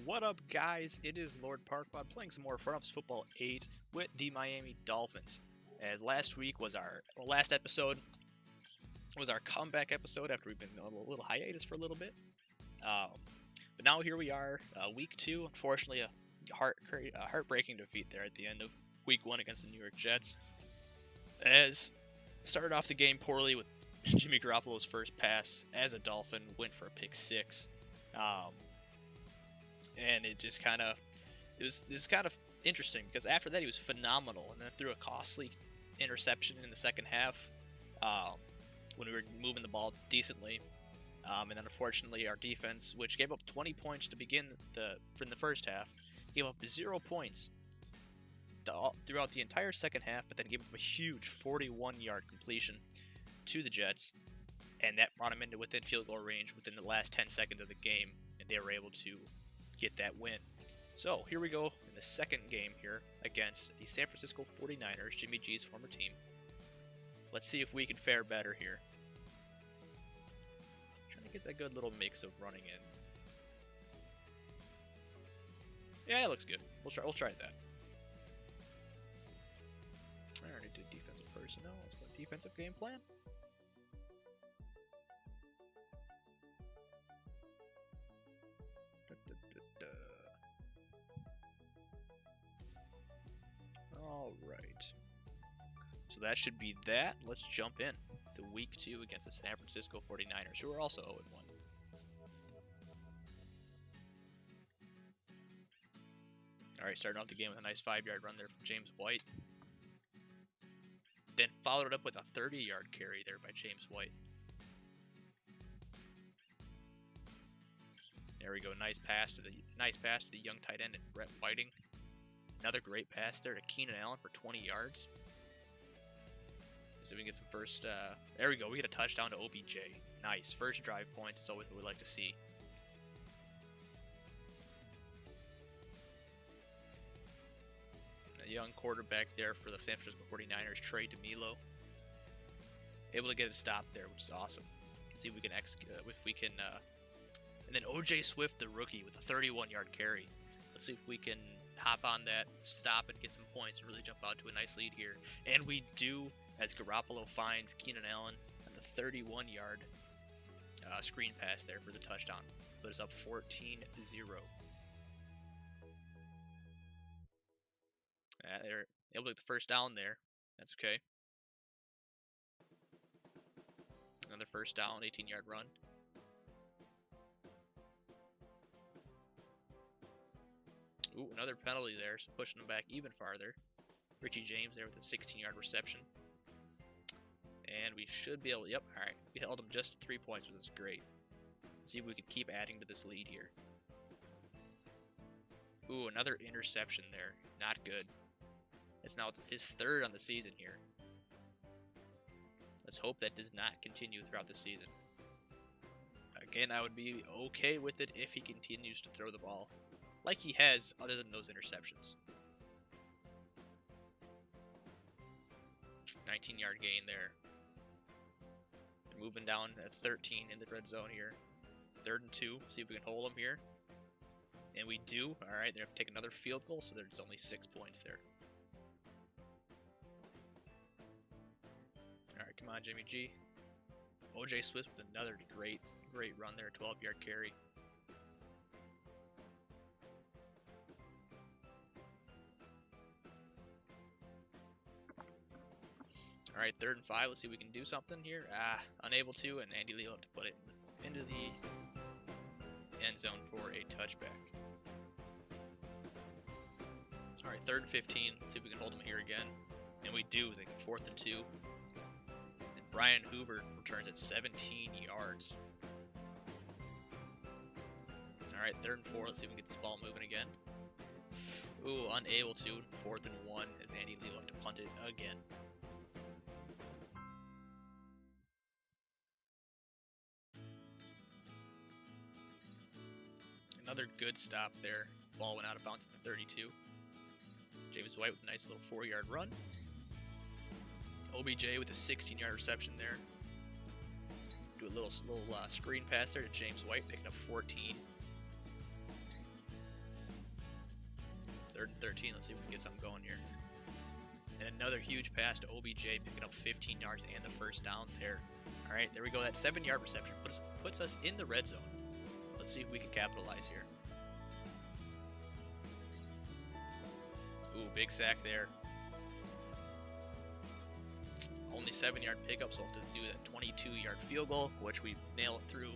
What up, guys? It is Lord Parkpod playing some more Front Office Football 8 with the Miami Dolphins. As last week was our last episode, was our comeback episode after we've been on a little hiatus for a little bit. But now here we are, week 2. Unfortunately, a heartbreaking defeat there at the end of week 1 against the New York Jets. As started off the game poorly with Jimmy Garoppolo's first pass as a Dolphin, went for a pick 6. And it just kind of, this is kind of interesting because after that he was phenomenal, and then threw a costly interception in the second half when we were moving the ball decently. And then unfortunately our defense, which gave up 20 points to begin from the first half, gave up 0 points throughout the entire second half, but then gave up a huge 41-yard completion to the Jets, and that brought them into within field goal range within the last 10 seconds of the game, and they were able to get that win. So here we go in the second game here against the San Francisco 49ers, Jimmy G's former team. Let's see if we can fare better here. Trying to get that good little mix of running in. Yeah, it looks good. We'll try that. I already did defensive personnel. Let's go defensive game plan. Alright. So that should be that. Let's jump in to week 2 against the San Francisco 49ers, who are also 0-1. Alright, starting off the game with a nice 5-yard run there from James White. Then followed it up with a 30-yard carry there by James White. There we go. Nice pass to the young tight end, Brett Whiting. Another great pass there to Keenan Allen for 20 yards. So we can get some first. There we go. We get a touchdown to OBJ. Nice first drive points. It's always what we like to see. A young quarterback there for the San Francisco 49ers, Trey DeMilo. Able to get a stop there, which is awesome. Let's see if we can and then OJ Swift, the rookie, with a 31-yard carry. Let's see if we can hop on that, stop, and get some points and really jump out to a nice lead here. And we do, as Garoppolo finds Keenan Allen on the 31-yard screen pass there for the touchdown. Put us up 14-0. They're able to get the first down there. That's okay. Another first down, 18-yard run. Ooh, another penalty there, so pushing them back even farther. Richie James there with a 16-yard reception. And we should be able to, yep, alright. We held them just 3 points, which is great. Let's see if we can keep adding to this lead here. Ooh, another interception there. Not good. It's now his 3rd on the season here. Let's hope that does not continue throughout the season. Again, I would be okay with it if he continues to throw the ball like he has, other than those interceptions. 19-yard gain there. They're moving down at 13 in the red zone here. 3rd and 2. See if we can hold them here. And we do. Alright, they have to take another field goal, so there's only 6 points there. Alright, come on, Jimmy G. OJ Swift with another great run there. 12-yard carry. Alright, 3rd and 5. Let's see if we can do something here. Unable to, and Andy Lee will have to put it into the end zone for a touchback. Alright, 3rd and 15. Let's see if we can hold them here again. And we do. They get 4th and 2. And Brian Hoover returns at 17 yards. Alright, 3rd and 4. Let's see if we can get this ball moving again. Ooh, unable to. 4th and 1 as Andy Lee will have to punt it again. Another good stop there. Ball went out of bounds at the 32. James White with a nice little 4-yard run. OBJ with a 16-yard reception there. Do a little screen pass there to James White, picking up 14. 3rd and 13. Let's see if we can get something going here. And another huge pass to OBJ, picking up 15 yards and the first down there. All right, there we go. That 7-yard reception puts us in the red zone. Let's see if we can capitalize here. Ooh, big sack there. Only 7-yard pickup, so we'll have to do that 22-yard field goal, which we nail it through.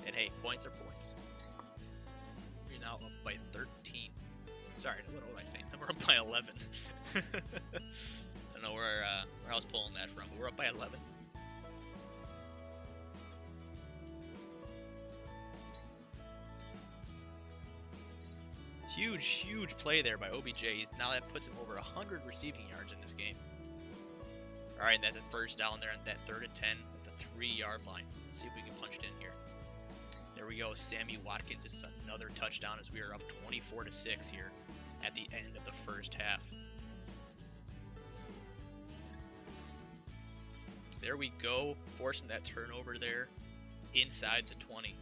And hey, points are points. We're now up by 13. Sorry, what am I saying? We're up by 11. I don't know where I was pulling that from, but we're up by 11. Huge play there by OBJ. Now that puts him over 100 receiving yards in this game. All right, and that's a first down there on that 3rd and 10 at the 3-yard line. Let's see if we can punch it in here. There we go, Sammy Watkins. This is another touchdown as we are up 24-6 here at the end of the first half. There we go, forcing that turnover there inside the 20.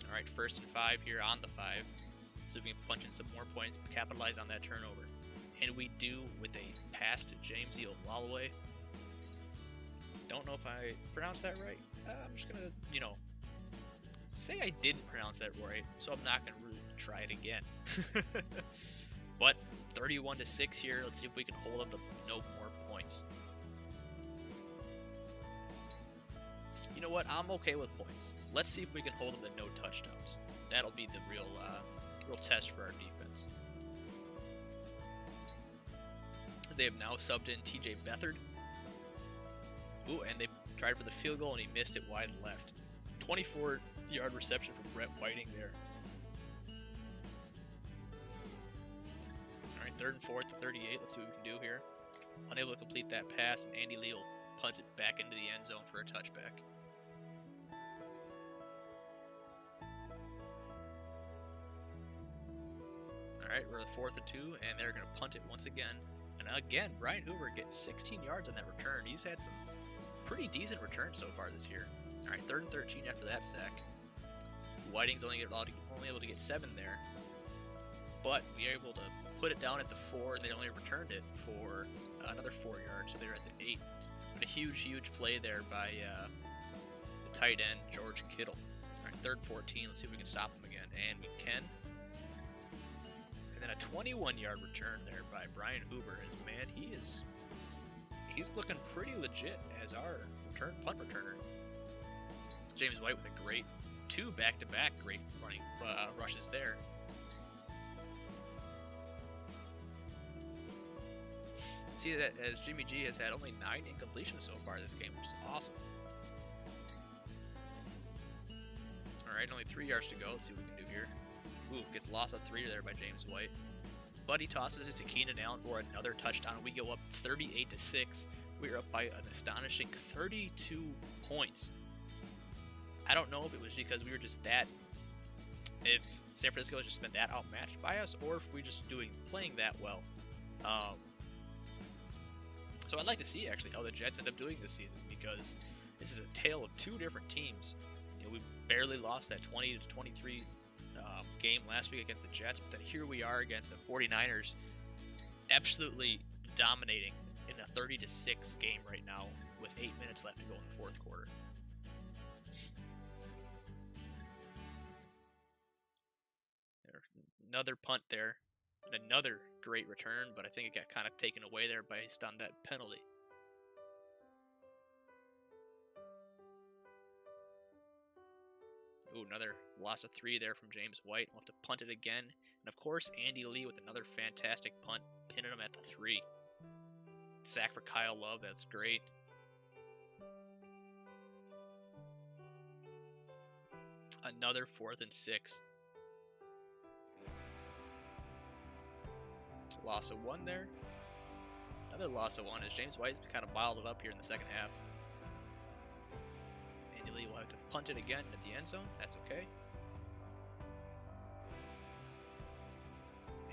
All right, 1st and 5 here on the 5. So we can punch in some more points, capitalize on that turnover. And we do with a pass to James Iolalawe. Don't know if I pronounced that right. I'm just gonna, say I didn't pronounce that right, so I'm not gonna really try it again. But 31-6 here. Let's see if we can hold up to no more points. You know what? I'm okay with points. Let's see if we can hold them to no touchdowns. That'll be the real test for our defense. They have now subbed in TJ Beathard. Ooh, and they tried for the field goal and he missed it wide left. 24-yard reception from Brett Whiting there. All right, 3rd and 4 to 38. Let's see what we can do here. Unable to complete that pass, and Andy Lee will punt it back into the end zone for a touchback. All right, we're at 4th and 2, and they're going to punt it once again. And again, Brian Hoover gets 16 yards on that return. He's had some pretty decent returns so far this year. All right, 3rd and 13 after that sack. Whiting's only able to get 7 there. But we were able to put it down at the 4, and they only returned it for another 4 yards, so they were at the 8. But a huge play there by the tight end, George Kittle. All right, 3rd and 14. Let's see if we can stop him again. And we can. And then a 21-yard return there by Brian Hoover. And man, he's looking pretty legit as our punt returner. James White with a great 2 back-to-back great running rushes there. See that as Jimmy G has had only 9 incompletions so far this game, which is awesome. Alright, only 3 yards to go. Let's see what we can do here. Ooh, gets lost on 3 there by James White. But he tosses it to Keenan Allen for another touchdown. We go up 38-6. We're up by an astonishing 32 points. I don't know if it was because we were just if San Francisco has just been that outmatched by us, or if we're just playing that well. So I'd like to see actually how the Jets end up doing this season, because this is a tale of 2 different teams. We barely lost that 20-23 game last week against the Jets, but then here we are against the 49ers, absolutely dominating in a 30-6 game right now with 8 minutes left to go in the 4th quarter. Another punt there, and another great return, but I think it got kind of taken away there based on that penalty. Ooh, another loss of 3 there from James White. We'll have to punt it again. And of course, Andy Lee with another fantastic punt, pinning him at the 3. Sack for Kyle Love, that's great. Another 4th and 6. Loss of 1 there. Another loss of 1 as James White's kind of bottled it up here in the second half. Andy Lee will have to punt it again at the end zone. That's okay.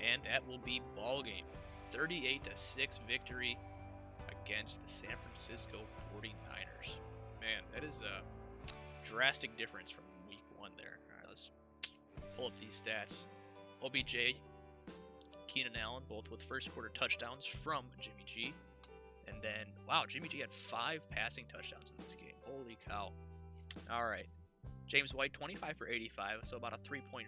And that will be ball game. 38-6 victory against the San Francisco 49ers. Man, that is a drastic difference from week 1 there. All right, let's pull up these stats. OBJ, Keenan Allen, both with first quarter touchdowns from Jimmy G. And then, wow, Jimmy G had 5 passing touchdowns in this game. Holy cow. All right. James White, 25 for 85, so about a 3.4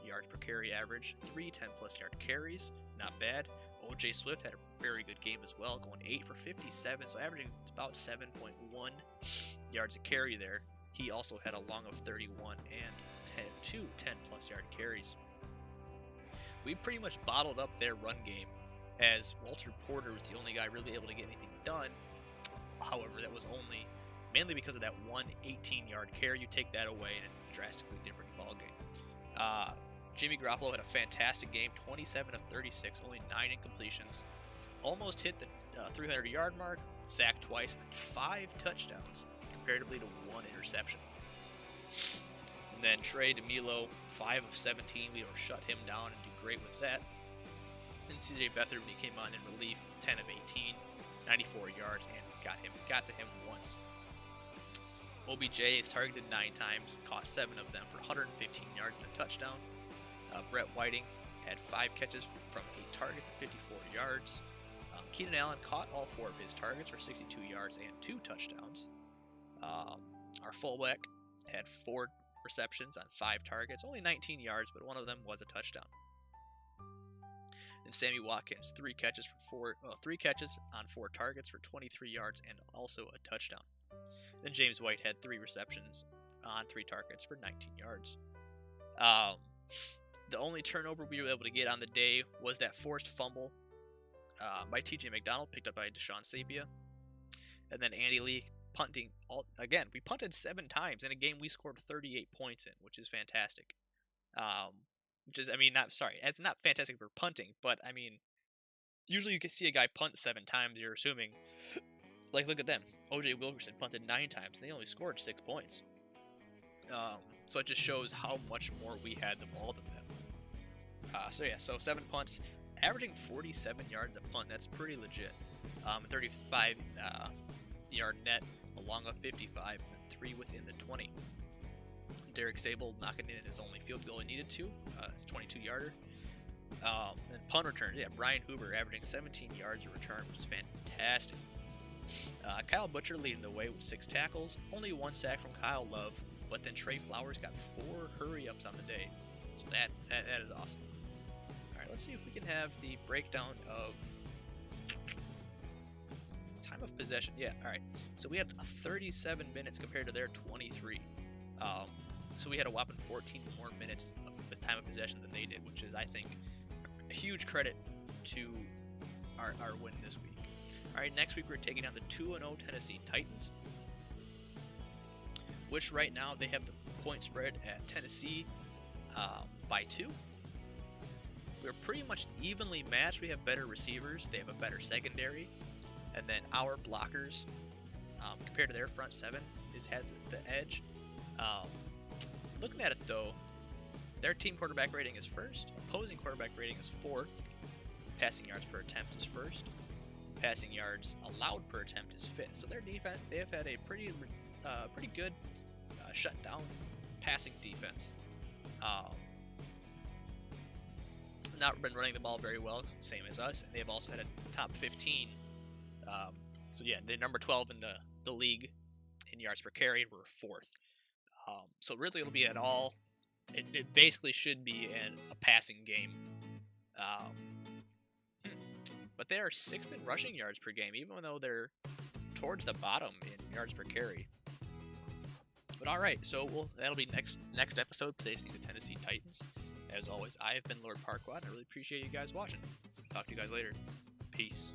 yards per carry average. 3 10-plus yard carries, not bad. OJ Swift had a very good game as well, going 8 for 57, so averaging about 7.1 yards a carry there. He also had a long of 31 and 2 10-plus yard carries. We pretty much bottled up their run game, as Walter Porter was the only guy really able to get anything done. However, that was mainly because of that one 18-yard carry. You take that away, and it's a drastically different ball game. Jimmy Garoppolo had a fantastic game, 27 of 36, only 9 incompletions. Almost hit the 300-yard mark, sacked twice, and 5 touchdowns, comparatively to 1 interception. And then Trey DeMilo, 5 of 17. We will shut him down and do great with that. And CJ Beathard, when he came on in relief, 10 of 18, 94 yards, and got to him once. OBJ is targeted 9 times, caught 7 of them for 115 yards and a touchdown. Brett Whiting had 5 catches from 8 targets and 54 yards. Keenan Allen caught all 4 of his targets for 62 yards and 2 touchdowns. Our fullback had 4 receptions on 5 targets, only 19 yards, but one of them was a touchdown. And Sammy Watkins, 3 catches on 4 targets for 23 yards and also a touchdown. Then James White had 3 receptions on 3 targets for 19 yards. The only turnover we were able to get on the day was that forced fumble by TJ McDonald, picked up by Deshaun Sapia. And then Andy Lee punting. We punted 7 times in a game we scored 38 points in, which is fantastic. It's not fantastic for punting, but I mean, usually you can see a guy punt 7 times, you're assuming, like, look at them. O.J. Wilkerson punted 9 times, and they only scored 6 points. So it just shows how much more we had the ball than them. So 7 punts, averaging 47 yards a punt. That's pretty legit. 35 yard net, along with 55, and 3 within the 20. Derek Sable knocking in his only field goal he needed to. It's a 22-yarder. And punt return, Brian Hoover averaging 17 yards a return, which is fantastic. Kyle Butcher leading the way with 6 tackles, only 1 sack from Kyle Love, but then Trey Flowers got 4 hurry-ups on the day. So that is awesome. Alright, let's see if we can have the breakdown of time of possession. Yeah, alright. So we had 37 minutes compared to their 23. So we had a whopping 14 more minutes of the time of possession than they did, which is, I think, a huge credit to our win this week. Alright, next week we're taking on the 2-0 Tennessee Titans, which right now they have the point spread at Tennessee by 2. We're pretty much evenly matched. We have better receivers. They have a better secondary. And then our blockers, compared to their front 7, has the edge. Looking at it, though, their team quarterback rating is 1st. Opposing quarterback rating is 4th. Passing yards per attempt is 1st. Passing yards allowed per attempt is 5th. So their defense, they have had a pretty good shutdown passing defense. Not been running the ball very well, same as us, and they've also had a top 15. They're number 12 in the league in yards per carry, and we're 4th. So really, it'll be it basically should be a passing game. But they are 6th in rushing yards per game, even though they're towards the bottom in yards per carry. But all right, so that'll be next episode, facing the Tennessee Titans. As always, I have been Lord Parquad, and I really appreciate you guys watching. Talk to you guys later. Peace.